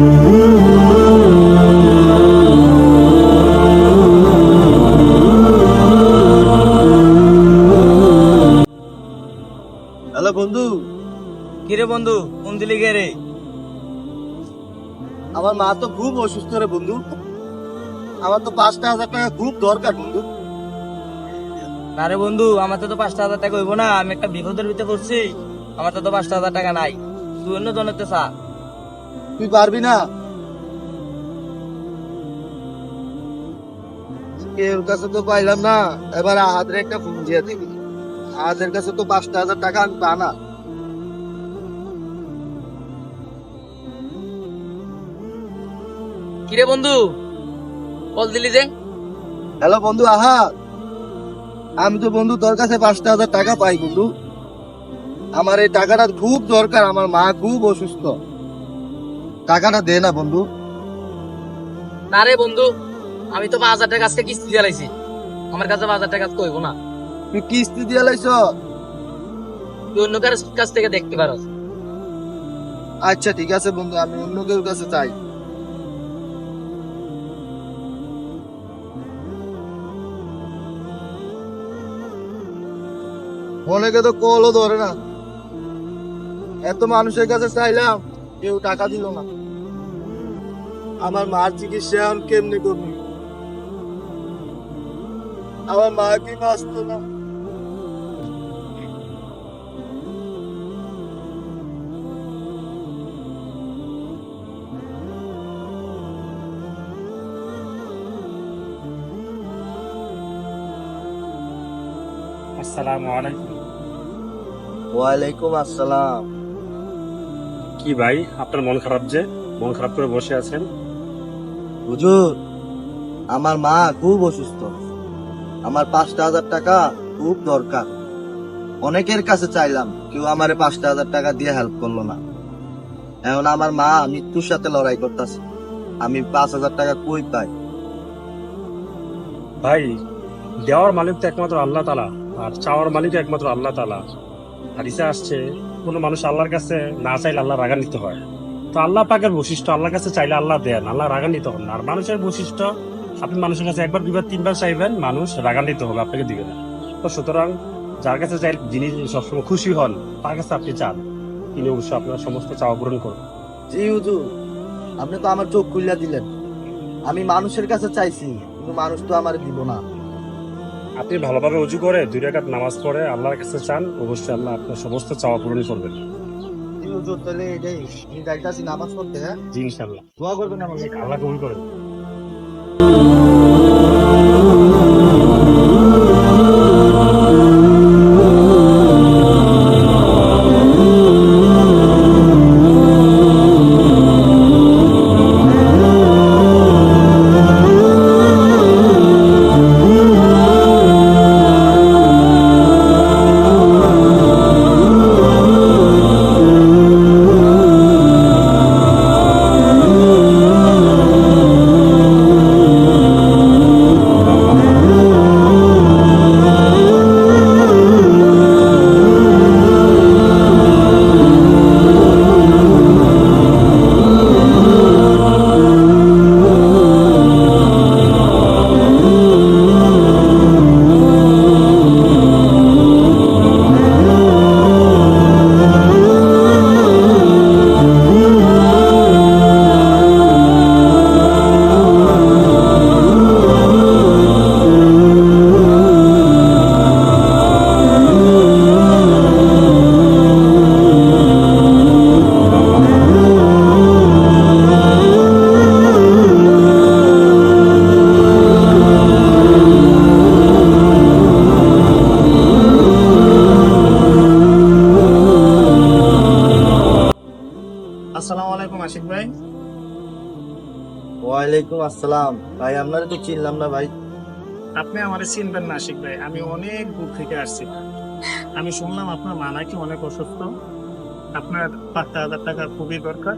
Hello বন্ধু। কিরে বন্ধু, কোন দিলি গে রে? আমার মা তো খুব অসুস্থ রে বন্ধু। আমার তো 5,000 টাকা খুব দরকার বন্ধু। না রে বন্ধু, আমার তো 5,000 টাকা হইব না। আমি একটা বিপদের ভিতরে পড়ছি। আমার তো 5,000 টাকা নাই। তুই অন্য জনেতে চা। তুই পারবি না? কেউর কাছে তো পাইলাম না। এবার আহাদের একটা ফোন দিয়ে দিবি। আহাদের কাছে তো 5,000 টাকা আমি পা না। কিরে বন্ধু, কল দিলি যে? হ্যালো বন্ধু আহাদ, আমি তো বন্ধু তোর কাছে 5,000 টাকা পাই বন্ধু। আমার এই টাকাটা খুব দরকার, আমার মা খুব অসুস্থ। টাকাটা দে না বন্ধু। না রে বন্ধু, আমি তো 5,000 টাকা আজকে কিস্তি দিয়ে লাইছি। আমার কাছে 5,000 টাকা কইব না। তুই কিস্তি দিয়ে লাইছ? তুই অন্য কারোর কাছ থেকে দেখতে পারস। আচ্ছা ঠিক আছে বন্ধু, আমি অন্য কেউ কাছে চাই। অনেকে তো কলও ধরে না। এত মানুষের কাছে চাইলাম, কেউ টাকা দিল না। আমার মার চিকিৎসা এখন কেমনি করবি? আমার মা কি বাঁচত না? আসসালামু আলাইকুম। ওয়ালাইকুম আসসালাম। কি ভাই, আপনার মন খারাপ যে? মন খারাপ করে বসে আছেন? হুজুর, আমার মা খুব অসুস্থ। আমার 5,000 টাকা খুব দরকার। অনেকের কাছে চাইলাম, কেউ আমারে 5,000 টাকা দিয়ে হেল্প করলো না। এখন আমার মা মৃত্যুর সাথে লড়াই করতেছে। আমি 5,000 টাকা কই পাই? ভাই, দেওয়ার মালিক তো একমাত্র আল্লাহ তাআলা, আর চাওয়ার মালিক একমাত্র আল্লাহ তাআলা। হাদিসে আসছে, কোনো মানুষ আল্লাহর কাছে না চাইলে আল্লাহ রাগান্বিত হয়। তো আল্লাহ পাকের বৈশিষ্ট্য, আল্লাহর কাছে চাইলে আল্লাহ দেন, আল্লাহ রাগান্বিত হন না। আর মানুষের বৈশিষ্ট্য, আপনি মানুষের কাছে একবার দুইবার তিনবার চাইবেন, মানুষ রাগান্বিত হবে, আপনাকে দিবে না। তো সুতরাং যার কাছে চাই, যিনি সবসময় খুশি হন, তার কাছে আপনি চান, তিনি অবশ্যই আপনার সমস্ত চাওয়া পূরণ করবেন। জি হুজুর, আপনি তো আমার চোখ খুলে দিলেন। আমি মানুষের কাছে চাইছি, কিন্তু মানুষ তো আমার দিব না। আপনি ভালোভাবে উজু করে 2 রাকাত নামাজ পড়ে আল্লাহর কাছে চান, অবশ্যই আল্লাহ আপনার সমস্ত চাওয়া পূরণ করবেন। জি হুজুর, তাহলে এটাই, আমি যাইতাছি নামাজ পড়তে। হ্যাঁ, জি ইনশাল্লাহ। দোয়া করবেন আমার জন্য। আল্লাহ কবুল করেন। আসসালামু আলাইকুম আশিক ভাই। ওয়ালাইকুম আসসালাম। ভাই, আপনারা তো চিনলাম না ভাই। আপনি আমারে চিনবেন না আশিক ভাই, আমি অনেক দূর থেকে আসছি। আমি শুনলাম আপনার মা নাকি অনেক অসুস্থ, আপনার 5,000 টাকা খুবই দরকার।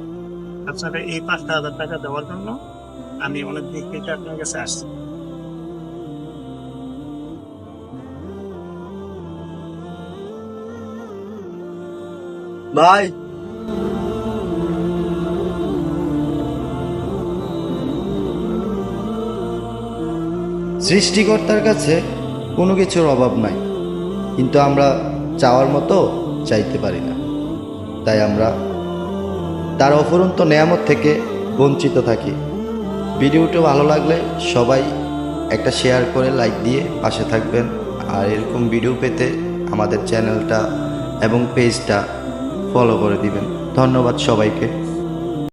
আপনাকে এই 5,000 টাকা দেওয়ার জন্য আমি অনেক দূর থেকে আপনার কাছে আসছি। ভাই, সৃষ্টিকর্তার কাছে কোনো কিছুর অভাব নাই, কিন্তু আমরা চাওয়ার মতো চাইতে পারি না, তাই আমরা তার অফুরন্ত নেয়ামত থেকে বঞ্চিত থাকি। ভিডিওটা ভালো লাগলে সবাই একটা শেয়ার করে লাইক দিয়ে পাশে থাকবেন। আর এরকম ভিডিও পেতে আমাদের চ্যানেলটা এবং পেজটা ফলো করে দিবেন। ধন্যবাদ সবাইকে।